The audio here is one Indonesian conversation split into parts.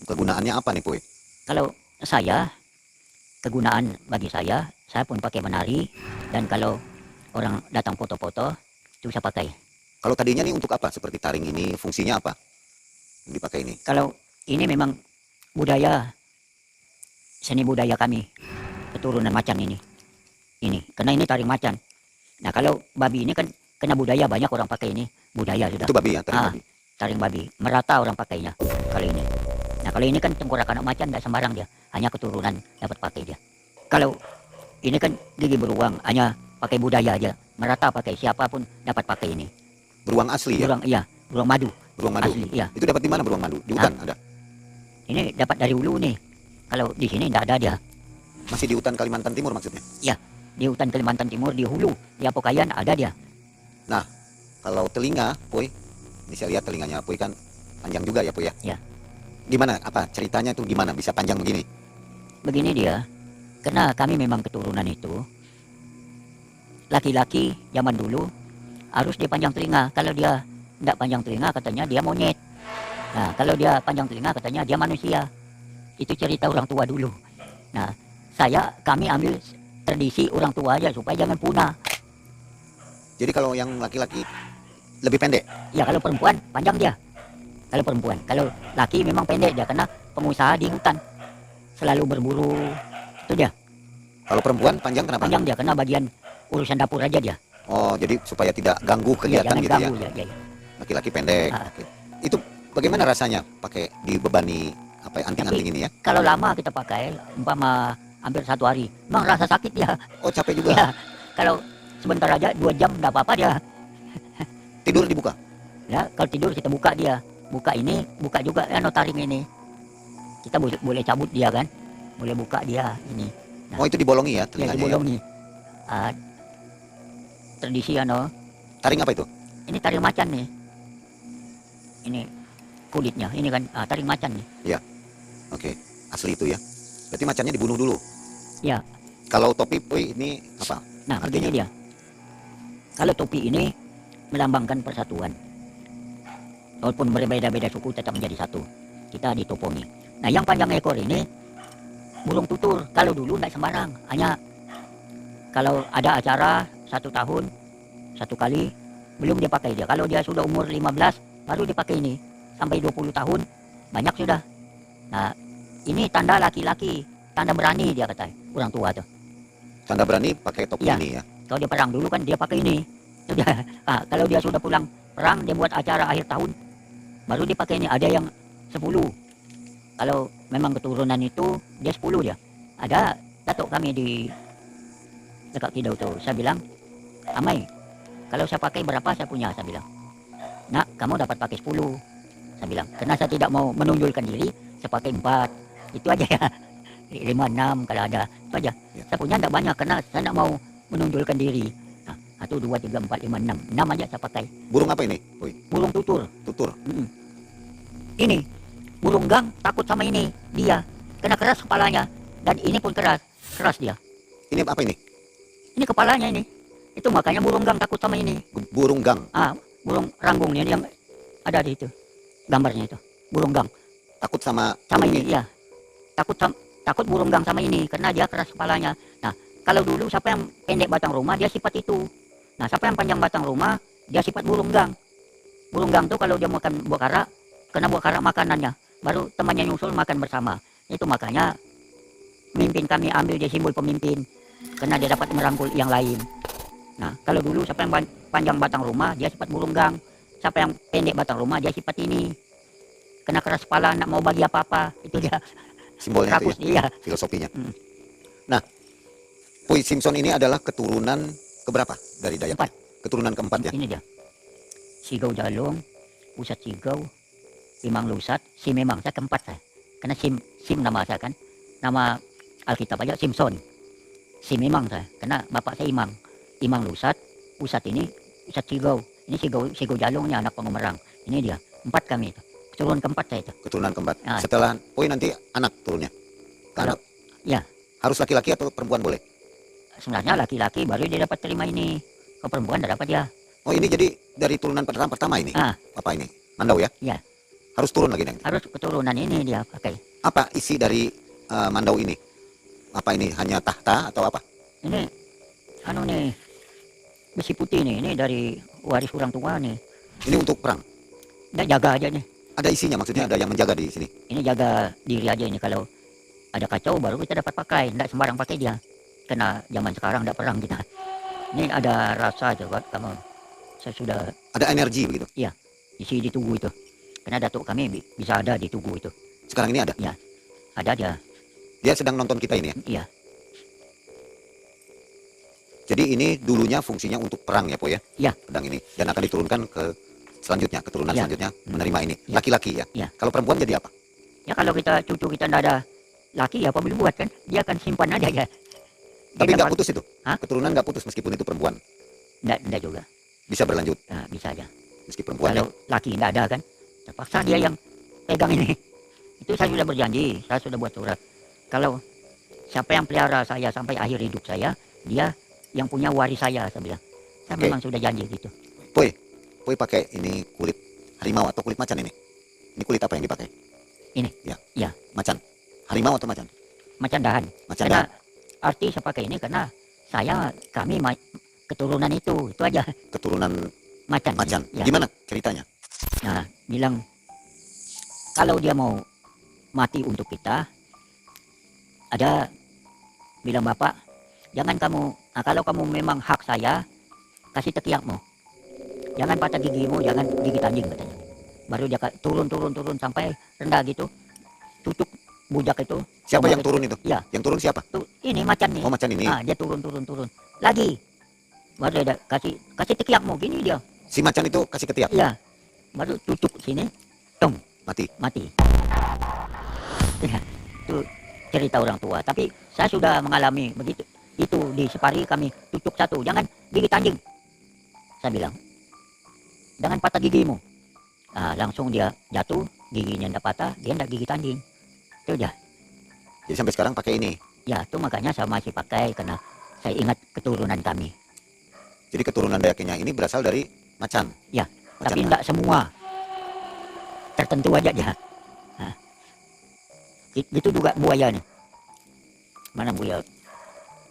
Kegunaannya apa nih, Puy? Kalau saya, kegunaan bagi saya pun pakai menari, dan kalau orang datang foto-foto, itu saya pakai. Kalau tadinya nih untuk apa? Seperti taring ini fungsinya apa yang dipakai ini? Kalau ini memang budaya, seni budaya kami, keturunan macan ini. Karena ini taring macan. Nah kalau babi ini kan kena budaya, banyak orang pakai ini, budaya sudah. Itu babi ya, taring Ah, babi. taring babi, merata orang pakainya kali ini. Nah kalau ini kan tengkorak anak macan, nggak sembarang dia, hanya keturunan dapat pakai dia. Kalau ini kan gigi beruang, hanya pakai budaya aja, merata pakai, siapapun dapat pakai ini. Beruang asli ya? Beruang, iya, beruang madu. Beruang madu. Asli, iya. Itu dapat di mana beruang madu? Di hutan ada? Ini dapat dari hulu nih. Kalau di sini nggak ada dia. Masih di hutan Kalimantan Timur maksudnya? Iya, di hutan Kalimantan Timur, di hulu, di Apokayan ada dia. Nah, kalau telinga, Puy, ini saya lihat telinganya Puy kan panjang juga ya, Puy ya? Iya. Gimana? Apa ceritanya tuh gimana bisa panjang begini? Begini dia, karena kami memang keturunan itu, laki-laki zaman dulu harus dia panjang telinga. Kalau dia tidak panjang telinga, katanya dia monyet. Nah, kalau dia panjang telinga, katanya dia manusia. Itu cerita orang tua dulu. Nah, kami ambil tradisi orang tua aja supaya jangan punah. Jadi kalau yang laki-laki lebih pendek? Ya kalau perempuan panjang dia. Kalau perempuan, kalau laki memang pendek dia, karena pengusaha di hutan selalu berburu, itu dia. Kalau perempuan panjang kenapa? Panjang dia karena bagian urusan dapur aja dia. Oh, jadi supaya tidak ganggu Ya, kegiatan jangan gitu ya? ganggu ya. Laki-laki pendek. Ah. Oke. Itu bagaimana rasanya pakai dibebani apa ya, anting-anting ini ya? Kalau lama kita pakai, umpama hampir 1 hari, memang rasa sakit dia. Oh, capek juga. Ya, kalau sebentar aja 2 jam nggak apa-apa dia. Tidur dibuka? Ya, kalau tidur kita buka dia. Buka ini, buka juga taring ini. Kita boleh cabut dia kan, boleh buka dia ini. Nah, Oh, itu dibolongi ya ya telinganya ya? dibolongi. Tradisi Taring apa itu? ini taring macan nih. Ini kulitnya, ini kan taring macan nih. Oke, asli itu ya. Berarti macannya dibunuh dulu. Ya. Kalau topi Puy ini apa? Nah, Artinya? begini dia. Kalau topi ini melambangkan persatuan. Walaupun berbeda-beda suku tetap menjadi satu. Kita ditopongi. Nah, yang panjang ekor ini burung tutur. Kalau dulu tidak sembarang. Hanya kalau ada acara 1 tahun, 1 kali, belum dia pakai dia. Kalau dia sudah umur 15, baru dipakai ini. Sampai 20 tahun, banyak sudah. Nah, ini tanda laki-laki. Tanda berani dia kata. Orang tua tuh. Tanda berani pakai topi Ya. ini ya. Kalau dia perang dulu kan dia pakai ini. Itu dia. Kalau dia sudah pulang perang, dia buat acara akhir tahun, baru dipakai ini. Ada yang 10. Kalau memang keturunan itu dia 10 dia. Ada datuk kami di dekat Kidau tuh. Saya bilang, Amai, kalau saya pakai berapa saya punya, saya bilang. Nak, kamu dapat pakai 10. Saya bilang, karena saya tidak mau menunjukkan diri, saya pakai 4. Itu aja ya. 5, 6 kalau ada. Itu aja. Ya. Saya punya tidak banyak karena saya tidak mau menunjukkan diri. 1, 2, 3, 4, 5, 6. 6 aja saya pakai. Burung apa ini, Puy? Burung tutur. Tutur. Ini burung gang takut sama ini dia, kena keras kepalanya, dan ini pun keras dia. Ini apa ini? Ini kepalanya ini. Itu makanya burung gang takut sama ini. Burung gang. Burung ranggung ini yang ada di itu. Gambarnya itu. Burung gang Takut sama ini, ya. Takut burung gang sama ini karena dia keras kepalanya. Nah, kalau dulu siapa yang pendek batang rumah dia sifat itu. Nah, siapa yang panjang batang rumah dia sifat burung gang. Burung gang tuh kalau dia makan buah kara, kena buah kara makanannya, baru temannya nyusul makan bersama. Itu makanya pemimpin kami ambil dia simbol pemimpin karena dia dapat merangkul yang lain. Nah, kalau dulu siapa yang panjang batang rumah dia sifat burung gang. Siapa yang pendek batang rumah dia sifat ini. Kena keras kepala, nak mau bagi apa-apa, itu dia. simbolnya itu Rakus ya, dia. filosofinya. Nah, Puy Simpson ini adalah keturunan keberapa dari Dayak? 4. Keturunan keempat ya. Ini dia. Sigau Jalung, Pusat Sigau, Imang Lusat, Simemang. Saya keempat saya. Karena Sim nama saya kan. Nama Alkitab aja Simpson. Simemang saya. Karena bapak saya Imang. Imang Lusat, Pusat ini, Pusat Sigau. Ini Sigau Jalungnya anak pengumerang. Ini dia. 4 kami itu. Keturunan keempat saya itu. Keturunan keempat. Ah. Setelah Puy nanti anak turunnya. Anak. Ya. Harus laki-laki atau perempuan boleh? Sebenarnya laki-laki baru dia dapat terima ini. Kalau perempuan tidak dapat ya. Oh, ini jadi dari turunan pertama ini. Ah. Apa ini? Mandau ya? Ya. Harus turun lagi nanti. Harus keturunan ini dia pakai. Apa isi dari mandau ini? Apa ini hanya tahta atau apa? Ini anu nih, besi putih nih, ini dari waris orang tua nih. Ini untuk perang. Nggak jaga aja nih. Ada isinya, maksudnya ada yang menjaga di sini. Ini jaga diri aja ini, kalau ada kacau baru kita dapat pakai, nggak sembarang pakai dia. Karena zaman sekarang nggak perang kita. Ini ada rasa coba kamu. Saya sudah Ada energi begitu. isi di tugu itu. Karena datuk kami bisa ada di tugu itu. Sekarang ini ada. Ada aja. Dia sedang nonton kita ini ya. Iya, Jadi ini dulunya fungsinya untuk perang ya, Po ya. Iya. Pedang ini dan akan diturunkan ke selanjutnya, keturunan Iya. selanjutnya menerima ini. Iya. Laki-laki ya. Iya. Kalau perempuan jadi apa? ya kalau cucu kita nggak ada laki, apa boleh buat kan? Dia akan simpan aja ya. Tapi nggak putus itu. Hah? Keturunan nggak putus meskipun itu perempuan. Nggak juga. Bisa berlanjut Nah, bisa aja. meski perempuan. Kalau laki nggak ada kan, terpaksa dia yang pegang ini. Itu saya sudah berjanji, saya sudah buat surat. Kalau siapa yang pelihara saya sampai akhir hidup saya, dia yang punya waris saya bilang. Saya Oke. memang sudah janji gitu. Poi pakai ini kulit harimau atau kulit macan ini. Ini kulit apa yang dipakai? Ini? Ya. Ya. Macan. Harimau atau macan? Macan dahan. Macan Karena dahan. arti saya pakai ini karena kami keturunan itu aja Keturunan macan. macan. Ya. Gimana ceritanya? Nah, bilang kalau dia mau mati untuk kita, ada bilang bapak, jangan kamu, kalau kamu memang hak saya, kasih tekiakmu, jangan patah gigimu, jangan gigit anjing katanya. Baru dia turun sampai rendah gitu, tutup bujak itu. Siapa tombak yang itu. turun itu? Ya. Yang turun siapa? Tuh, ini macan nih. Oh, macan ini. Ah, dia turun lagi. Baru dia kasih tekiakmu, gini dia. Si macan itu kasih ketiak. Iya. Baru tutup sini, tong. Mati. Ya, itu cerita orang tua. Tapi saya sudah mengalami begitu. Itu di Separi kami tutup satu. Jangan gigit anjing. Saya bilang. Jangan patah gigimu. Nah, langsung dia jatuh. Giginya tidak patah. Dia tidak gigit anjing. Itu aja. Jadi sampai sekarang pakai ini. Ya, itu makanya saya masih pakai. Karena saya ingat keturunan kami. Jadi keturunan Dayakinya ini berasal dari macan. Ya, Macan tapi dahan. tidak semua. Tertentu aja ya. Nah, itu juga buaya nih. Mana buaya?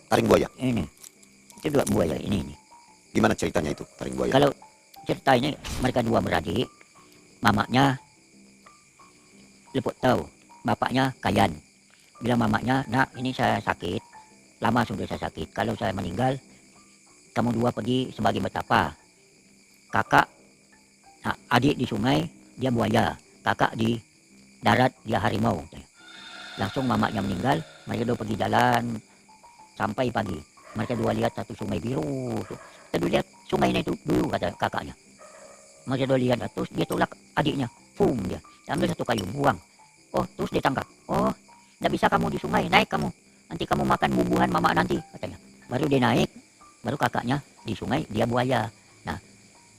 Taring buaya. Ini. Itu juga buaya ini. Gimana ceritanya itu taring buaya? Kalau cerita ini mereka dua beradik, mamanya leput tahu, bapaknya kayan. Bilang mamanya, nak ini saya sakit, lama sudah saya sakit. Kalau saya meninggal, kamu dua pergi sebagai betapa. Kakak, adik di sungai, dia buaya. Kakak di darat, dia harimau. Langsung mamanya meninggal, mereka dua pergi jalan sampai pagi. Mereka dua lihat satu sungai biru. Kita dulu lihat sungai ini dulu, kata kakaknya. Mereka dua lihat, terus dia tolak adiknya. Pum dia, ambil satu kayu, buang. Oh, terus dia tangkap. Oh, tidak bisa kamu di sungai, naik kamu. Nanti kamu makan bubuhan mama nanti, katanya. Baru dia naik, baru kakaknya di sungai, dia buaya. Nah,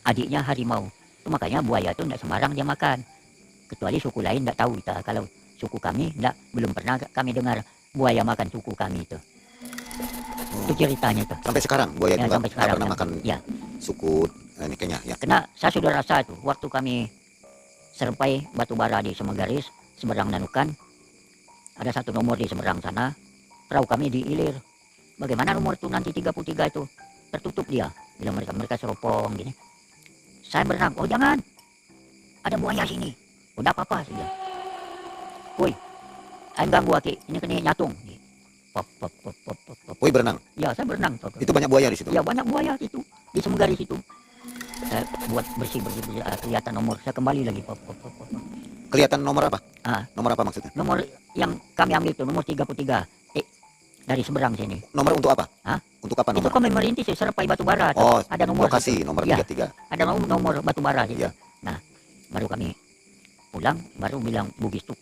adiknya harimau. Itu makanya buaya itu tidak sembarang dia makan. Kecuali suku lain tidak tahu kita. Kalau suku kami, belum pernah kami dengar buaya makan suku kami itu. Itu ceritanya itu. Sampai sekarang buaya Ya, itu sampai nggak sekarang, pernah ya. makan Ya. suku ini kayaknya ya. Karena saya sudah rasa itu waktu kami serpai batu bara di Semegaris, seberang Nanukan, ada satu nomor di seberang sana, perahu kami diilir. Bagaimana nomor itu nanti 33 itu tertutup dia, bilang mereka seropong gini. Saya berenang, oh jangan, ada buaya sini. Udah apa-apa sih dia. Woi, ayo ganggu aki, ini kena nyatung. Pop. Poi berenang. Ya, saya berenang. Itu banyak buaya di situ. Ya banyak buaya itu di Semegaris itu. Saya buat bersih, kelihatan nomor. Saya kembali lagi. Pop. Kelihatan nomor apa? Ah, Nomor apa maksudnya? nomor yang kami ambil itu nomor 33. Dari seberang sini. Nomor untuk apa? Hah? Untuk apa Itu nomor? kami merintis serpai batu bara. Oh, ada nomor. lokasi situ. nomor Ya, 33. ada nomor batu bara situ. Ya. Nah, baru kami pulang, baru bilang Bugis tuh.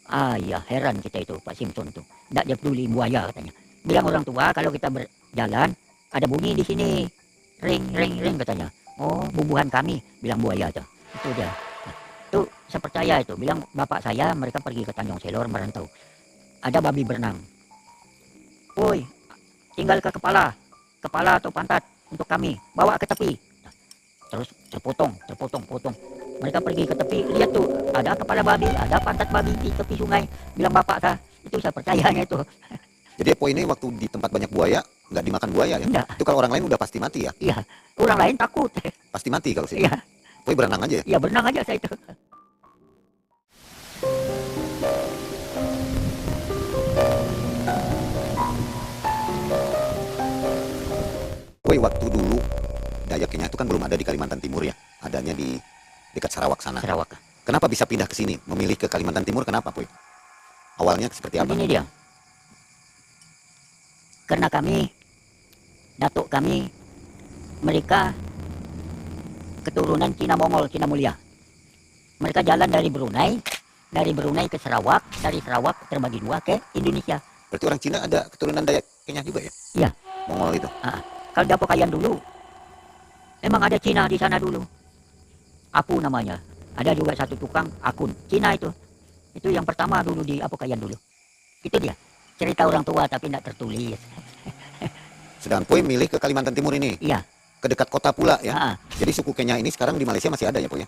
Ah ya, heran kita itu Pak Simpson tuh. Tidak dia peduli buaya katanya. Bilang orang tua kalau kita berjalan ada bunyi di sini. Ring katanya. Oh, bubuhan kami, bilang buaya tuh. Itu dia. Nah, itu saya percaya itu. Bilang bapak saya mereka pergi ke Tanjung Selor merantau. Ada babi berenang. Woi, tinggal ke kepala atau pantat untuk kami. Bawa ke tepi. Nah, terus terpotong. Mereka pergi ke tepi, lihat tuh ada kepala babi, ada pantat babi di tepi sungai. Bilang bapak kah, itu saya percayanya itu. Jadi Po ini waktu di tempat banyak buaya nggak dimakan buaya ya? Enggak, Itu kalau orang lain udah pasti mati ya? iya. Orang lain takut. Pasti mati kalau sini. Iya, Po berenang aja ya? iya berenang aja saya itu. Woi, waktu dulu Dayak Kenya itu kan belum ada di Kalimantan Timur ya, adanya di dekat Sarawak sana. Sarawak. Kenapa bisa pindah ke sini, memilih ke Kalimantan Timur? Kenapa, Boy? Awalnya seperti apa? Begini dia. Karena kami, datuk kami, mereka keturunan Cina Mongol, Cina Mulia. Mereka jalan dari Brunei ke Sarawak, dari Sarawak terbagi dua ke Indonesia. Berarti orang Cina ada keturunan Dayak Kenya juga ya? Iya. Mongol itu. Kalau Dapur Kayan dulu, emang ada Cina di sana dulu. Apu namanya. Ada juga satu tukang akun Cina itu. Itu yang pertama dulu di Apu Kayan dulu. Itu dia. Cerita orang tua tapi tidak tertulis. Sedang Boy milih ke Kalimantan Timur ini, Iya. ke dekat kota pula ya. Ah, Jadi suku Kenya ini sekarang di Malaysia masih ada ya, Boy ya?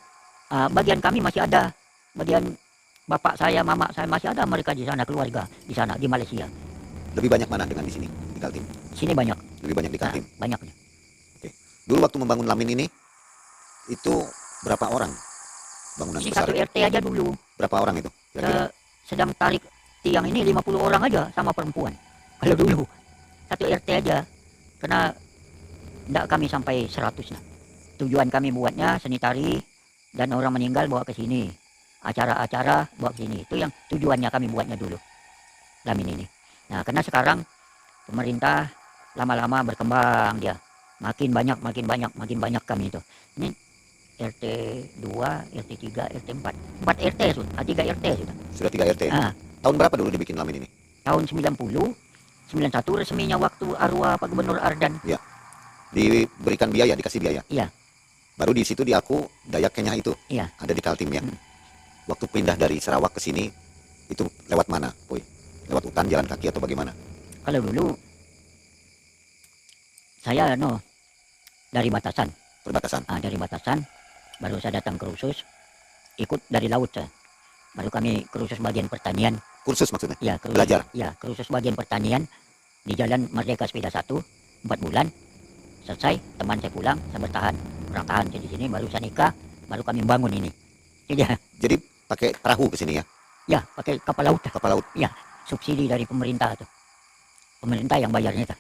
bagian kami masih ada. Bagian bapak saya, mama saya masih ada mereka di sana, keluarga di sana, di Malaysia. Lebih banyak mana dengan di sini, di Kaltim? Sini banyak. Lebih banyak di Kaltim. Banyaknya. Dulu waktu membangun Lamin ini, itu berapa orang bangunan Di besar? satu RT aja dulu. Berapa orang itu? Kira-kira? Sedang tarik tiang ini 50 orang aja sama perempuan. Kalau dulu. Satu RT aja. Karena tidak kami sampai 100 lah. Tujuan kami buatnya seni tari dan orang meninggal bawa ke sini. Acara-acara bawa ke sini. Itu yang tujuannya kami buatnya dulu. Lamin ini. Nah, karena sekarang pemerintah lama-lama berkembang dia. Makin banyak kami itu. Ini RT 2, RT 3, RT 4. 4 RT sudah, 3 RT sudah. Sudah 3 RT. Ah, Tahun berapa dulu dibikin Lamin ini? tahun 90, 91 resminya waktu arwah Pak Gubernur Ardan. Diberikan biaya, dikasih biaya. Iya. Baru di situ diaku Dayak Kenya itu. Iya. Ada di Kaltim ya. Waktu pindah dari Sarawak ke sini, itu lewat mana, Boy? Lewat hutan, jalan kaki atau bagaimana? Kalau dulu saya dari batasan. Perbatasan. Dari batasan baru saya datang ke Khusus, ikut dari laut saya. Baru kami Khusus bagian pertanian. Kursus maksudnya? Ya, Belajar? Ya, Khusus bagian pertanian di Jalan Merdeka Sepeda 1, 4 bulan. Selesai, teman saya pulang, saya bertahan. Orang tahan saya di sini, baru saya nikah, baru kami bangun ini. Jadi pakai perahu ke sini ya? Ya, pakai kapal laut. Kapal laut. Ya, subsidi dari pemerintah tuh. Pemerintah yang bayarnya tuh.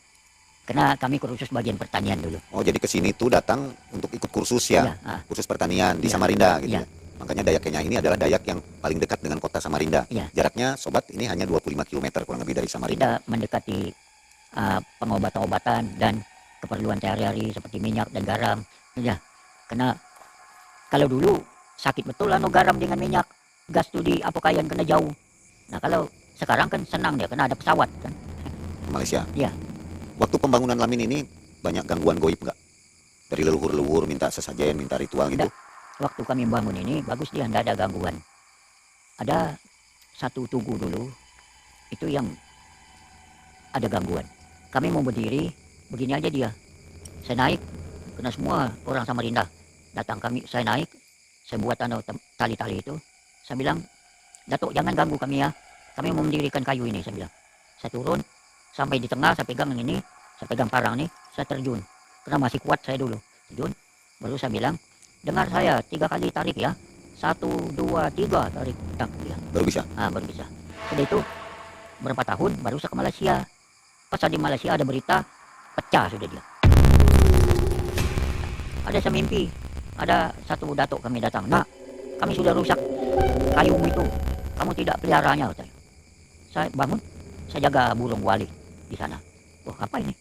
Karena kami Khusus bagian pertanian dulu. Oh, jadi ke sini tuh datang untuk ikut kursus ya? Ya, Kursus pertanian di Ya. Samarinda gitu Ya. ya? Makanya Dayak Kenya ini adalah Dayak yang paling dekat dengan kota Samarinda. Ya. Jaraknya sobat ini hanya 25 km kurang lebih dari Samarinda. Kita mendekati pengobatan-obatan dan keperluan sehari-hari seperti minyak dan garam. Ya, karena kalau dulu sakit betul garam dengan minyak, gas tuh di Apokayan kena jauh. Nah, kalau sekarang kan senang dia karena ada pesawat kan. Malaysia. Ya. Waktu pembangunan Lamin ini banyak gangguan goib nggak? Dari leluhur-leluhur minta sesajen, minta ritual gitu? Waktu kami bangun ini bagus dia, tidak ada gangguan. Ada satu tugu dulu, itu yang ada gangguan. Kami mau berdiri, begini aja dia. Saya naik, kena semua orang Samarinda. Datang saya naik, saya buat tali-tali itu. Saya bilang, Datuk jangan ganggu kami ya. Kami mau mendirikan kayu ini, saya bilang. Saya turun, sampai di tengah, saya pegang yang ini, saya pegang parang ini, saya terjun. Karena masih kuat saya dulu. Terjun, baru saya bilang, dengar saya 3 kali tarik ya. 1, 2, 3 tarik. Tak, ya. Baru bisa? Baru bisa. Sudah itu, berapa tahun, baru saya ke Malaysia. Pas di Malaysia ada berita, pecah sudah dia. Ada saya mimpi, ada satu datuk kami datang. Nak, kami sudah rusak kayumu itu. Kamu tidak peliharanya, katanya. Saya bangun, saya jaga burung wali di sana. Wah, apa ini?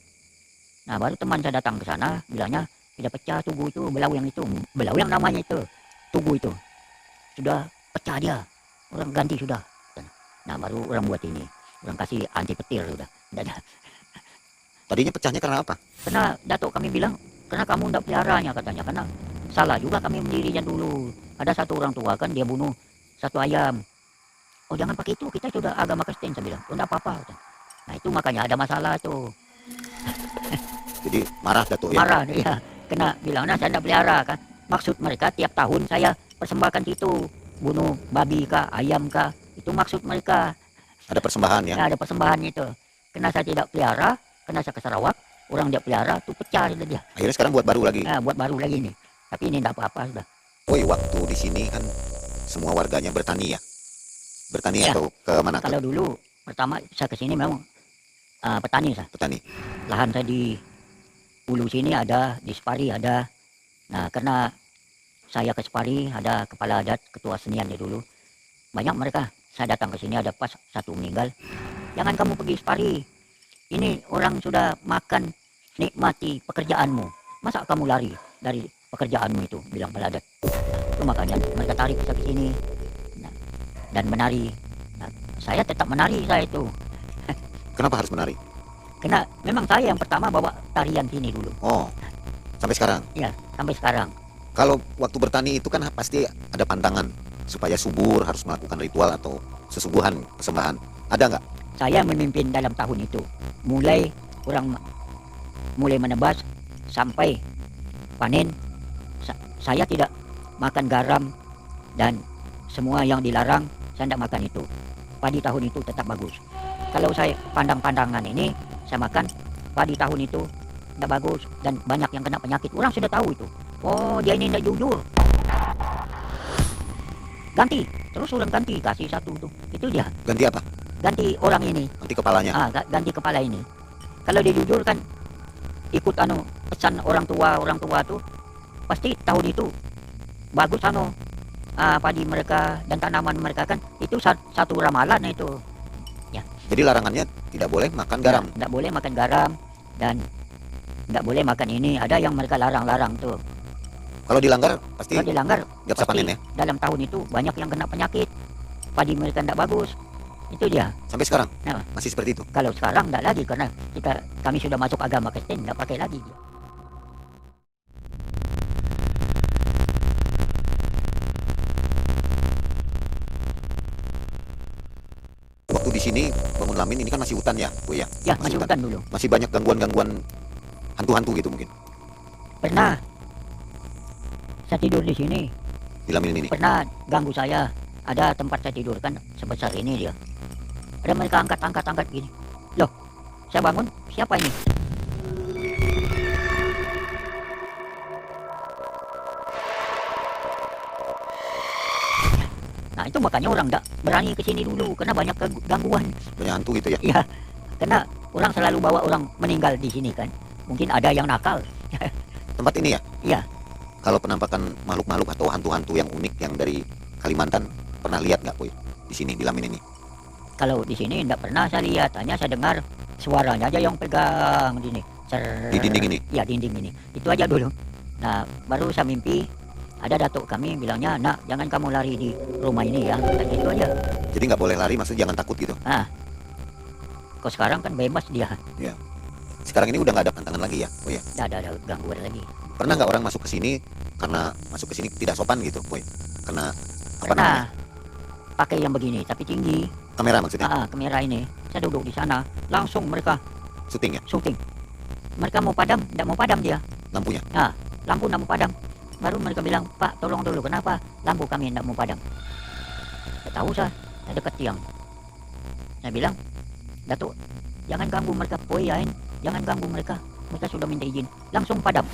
Nah, baru teman saya datang ke sana, bilangnya, tidak pecah tugu itu, belawang itu. Belawang namanya itu, tugu itu. Sudah pecah dia, orang ganti sudah. Nah, baru orang buat ini. Orang kasih anti petir sudah. Tidak ada. Tadinya pecahnya karena apa? Karena datuk kami bilang, karena kamu tidak peliharanya katanya. Karena salah juga kami mendirinya dulu. Ada satu orang tua kan, dia bunuh satu ayam. Oh, jangan pakai itu, kita sudah agama Kristen, saya bilang. Oh, tidak apa-apa. Nah, itu makanya ada masalah tuh. Jadi marah Datuk ya? Marah dia. Kena bilang, nah saya tidak pelihara kan. maksud mereka tiap tahun saya persembahkan itu, bunuh babi kah, ayam kah, itu maksud mereka. Ada persembahan ya. Ya, ada persembahan itu. Karena saya tidak pelihara, karena saya ke Sarawak, orang dia pelihara tuh pecah dia. Akhirnya sekarang buat baru lagi. Buat baru lagi nih. Tapi ini tidak apa-apa sudah. Woi, waktu di sini kan semua warganya bertani ya. Bertani Ya. atau ke mana tuh? Kalau dulu pertama saya ke sini memang petani saya. Petani. Lahan saya di Ulu sini ada, di Separi ada. Nah, karena saya ke Separi ada kepala adat, ketua senian dia dulu. Banyak mereka. Saya datang ke sini ada pas satu meninggal. Jangan kamu pergi Separi. Ini orang sudah makan, nikmati pekerjaanmu. Masa kamu lari dari pekerjaanmu itu, bilang kepala adat. Itu makanya mereka tarik saya ke sini. Nah, dan menari. Nah, saya tetap menari saya itu. Kenapa harus menari? Karena memang saya yang pertama bawa tarian sini dulu. Oh, sampai sekarang. Ya, sampai sekarang. Kalau waktu bertani itu kan pasti ada pantangan supaya subur, harus melakukan ritual atau sesuguhan persembahan. Ada nggak? Saya memimpin dalam tahun itu. Mulai menebas sampai panen. Saya tidak makan garam dan semua yang dilarang, saya tidak makan itu. Padi tahun itu tetap bagus. Kalau saya pandang-pandangan ini, saya makan padi tahun itu tidak bagus dan banyak yang kena penyakit. Orang sudah tahu itu. Oh, dia ini tidak jujur. Ganti, terus orang ganti, kasih satu tuh. Itu dia. Ganti apa? Ganti orang ini. Ganti kepalanya. Ganti kepala ini. Kalau dia jujur kan ikut pesan orang tua tuh pasti tahun itu bagus padi mereka dan tanaman mereka kan itu satu ramalan itu. Jadi larangannya tidak boleh makan garam. Tidak boleh makan garam dan tidak boleh makan ini. Ada yang mereka larang-larang tuh. Kalau dilanggar pasti Kalau dilanggar nggak bisa panen ya. dalam tahun itu banyak yang kena penyakit. Padi mereka tidak bagus. Itu dia. Sampai sekarang Nah, masih seperti itu. kalau sekarang tidak lagi karena kami sudah masuk agama Kristen, tidak pakai lagi dia. Waktu di sini Bangun Lamin ini kan masih hutan ya, Bu ya. Ya, masih hutan dulu. Masih banyak gangguan-gangguan hantu-hantu gitu mungkin Pernah saya tidur di sini, di Lamin ini. pernah ganggu saya. Ada tempat saya tidur kan sebesar ini dia. Ada mereka angkat gini. Loh, saya bangun, siapa ini? Nah, itu makanya orang tak berani ke sini dulu karena banyak gangguan. Banyak hantu gitu ya. Ya, karena orang selalu bawa orang meninggal di sini kan. Mungkin ada yang nakal. Tempat ini ya. Iya. Kalau penampakan makhluk-makhluk atau hantu-hantu yang unik yang dari Kalimantan pernah lihat nggak, Bu? Di sini di Lamin ini. Kalau di sini tidak pernah saya lihat, hanya saya dengar suaranya aja yang pegang di sini. Di dinding ini. Ya, dinding ini. Itu aja dulu. Nah, baru saya mimpi ada datuk kami bilangnya, "Nak, jangan kamu lari di rumah ini ya." Dan gitu aja. Jadi nggak boleh lari, maksudnya jangan takut gitu. Kok sekarang kan bebas dia. Sekarang ini udah nggak ada pantangan lagi ya, Bu ya. Tidak ada gangguan lagi. Pernah nggak orang masuk ke sini karena masuk ke sini tidak sopan gitu, Bu? Karena apa Pernah namanya? pakai yang begini tapi tinggi. Kamera maksudnya. Kamera ini. Saya duduk di sana, langsung mereka Syuting ya, syuting. Mereka mau padam, tidak mau padam dia. lampunya. Lampu tidak mau padam. Baru mereka bilang, "Pak, tolong dulu, kenapa lampu kami tidak mau padam?" Saya tahu saya dekat tiang. Saya bilang, "Datuk, jangan ganggu mereka, poyain, jangan ganggu mereka. Mereka sudah minta izin, langsung padam."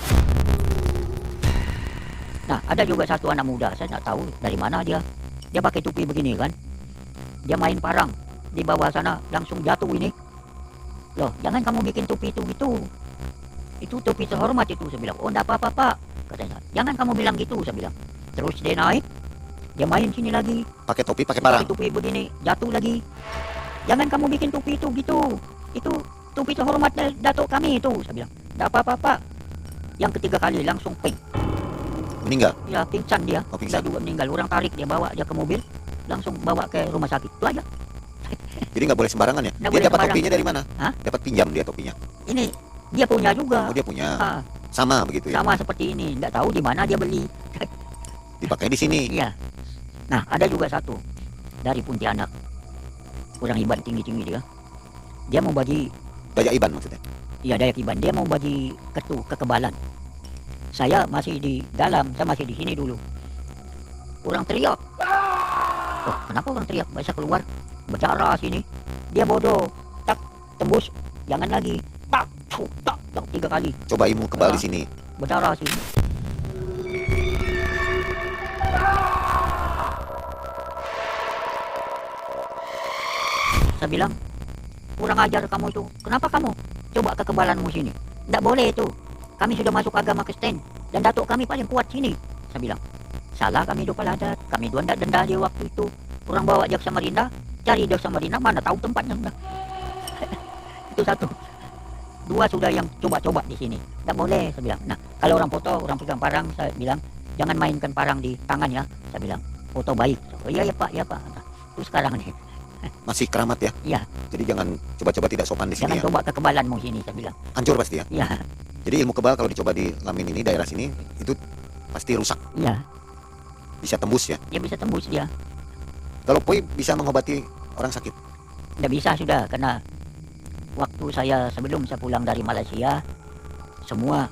Nah, ada juga satu anak muda, saya tidak tahu dari mana dia. Dia pakai topi begini kan. Dia main parang di bawah sana, langsung jatuh ini. Loh, jangan kamu bikin topi itu gitu. Itu topi terhormat itu, saya bilang. "Oh, enggak apa-apa, Pak," katanya. "Jangan kamu bilang gitu," saya bilang. Terus dia naik, dia main sini lagi, Pakai topi, pakai parang. pakai topi begini, jatuh lagi. "Jangan kamu bikin topi itu gitu. Itu topi terhormat datuk kami itu," saya bilang. "Enggak apa-apa, Pak." Yang ketiga kali langsung ping. Meninggal. Ya, pingsan dia. Oh, pingsan. Dia juga meninggal. Orang tarik dia, bawa dia ke mobil, langsung bawa ke rumah sakit. Itu aja. Jadi nggak boleh sembarangan ya. Nggak Dia boleh dapat sembarang. topinya dari mana? Hah? Dapat pinjam dia topinya. Ini dia punya juga. Oh, dia punya. Ah, Sama begitu ya. sama seperti ini. Enggak tahu di mana dia beli. Dipakai di sini. Iya. Nah, ada juga satu dari Pontianak. Orang Iban tinggi-tinggi dia. Dia mau bagi, Daya Iban maksudnya. iya Dayak Iban. Dia mau bagi kekebalan. Saya masih di dalam, saya masih di sini dulu. Orang teriak. Oh, kenapa orang teriak? Bisa keluar. Berdarah sini. Dia bodoh. Tak, tembus. Jangan lagi. Tak, tak, tak, 3 kali. Coba ilmu kebal Ah. di sini. Berdarah sini. Saya bilang, kurang ajar kamu itu. Kenapa kamu? Coba kekebalanmu sini. Tidak boleh itu. Kami sudah masuk agama Kristen. Dan datuk kami paling kuat sini. Saya bilang, salah kami hidup peladat. Kami dua tidak denda dia waktu itu. Orang bawa dia ke Samarinda. Cari dia ke Samarinda. Mana tahu tempatnya. Itu satu. 2 sudah yang coba-coba di sini. Tidak boleh, saya bilang. Nah, kalau orang foto, orang pegang parang, saya bilang, jangan mainkan parang di tangan ya. Saya bilang, foto baik. Oh iya ya Pak, ya Pak. Nah, itu sekarang nih. Masih keramat ya. Iya, Jadi jangan coba-coba tidak sopan di sini jangan ya. coba kekebalanmu sini, saya bilang. Hancur pasti ya. Iya, Jadi ilmu kebal kalau dicoba di Lamin ini, daerah sini, itu pasti rusak. iya. Bisa tembus ya. Dia bisa tembus dia. Kalau Poi bisa mengobati orang sakit. Tidak bisa sudah, karena waktu saya sebelum saya pulang dari Malaysia, semua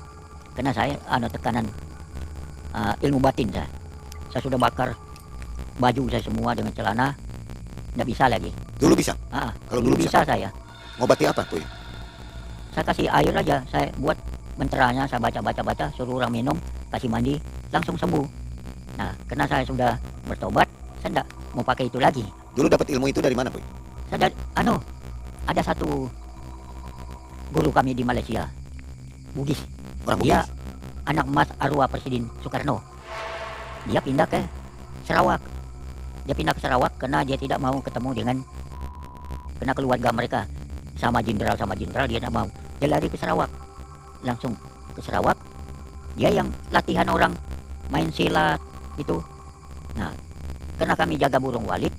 kena saya tekanan ilmu batin saya. Saya sudah bakar baju saya semua dengan celana. Tidak bisa lagi. Dulu bisa. Kalau dulu bisa saya. Ngobati apa Poi? Saya kasih air aja, saya buat menteranya, saya baca, suruh orang minum, kasih mandi, langsung sembuh. Nah, karena saya sudah bertobat, saya tidak mau pakai itu lagi. Dulu dapat ilmu itu dari mana Poi? Saya ada satu guru kami di Malaysia, Bugis. Orang Dia Bugis. anak emas arwah Presiden Soekarno. Dia pindah ke Sarawak. Dia pindah ke Sarawak karena dia tidak mau ketemu dengan keluarga mereka. Sama jenderal dia tidak mau. Dia lari ke Sarawak. Langsung ke Sarawak. Dia yang latihan orang main silat itu. Nah, karena kami jaga burung walit,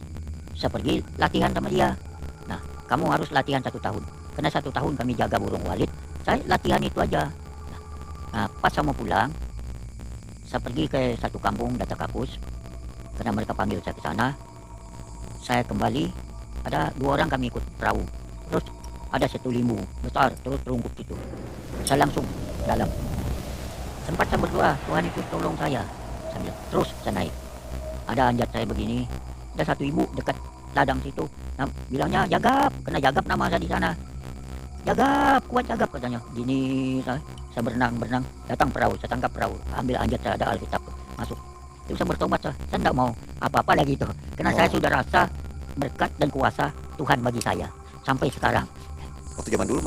saya pergi latihan sama dia. Nah, kamu harus latihan 1 tahun. Karena 1 tahun kami jaga burung walit, saya latihan itu aja. Nah, pas saya mau pulang, saya pergi ke satu kampung Data Kapus. Karena mereka panggil saya ke sana. Saya kembali, ada 2 orang kami ikut perahu. Terus ada 1 limbu besar terus terungkup gitu. Saya langsung dalam. Sempat saya berdoa, Tuhan itu tolong saya. Saya bilang, terus saya naik. Ada anjat saya begini, ada 1 ibu dekat ladang situ. Nah, bilangnya Jagap, kena Jagap nama saya di sana. Jagap, kuat Jagap katanya. Gini saya berenang, datang perahu, saya tangkap perahu, ambil anjat saya, ada Alkitab, masuk. Itu saya bertobat, saya tidak mau apa-apa lagi itu. Karena saya sudah rasa berkat dan kuasa Tuhan bagi saya sampai sekarang. Waktu zaman dulu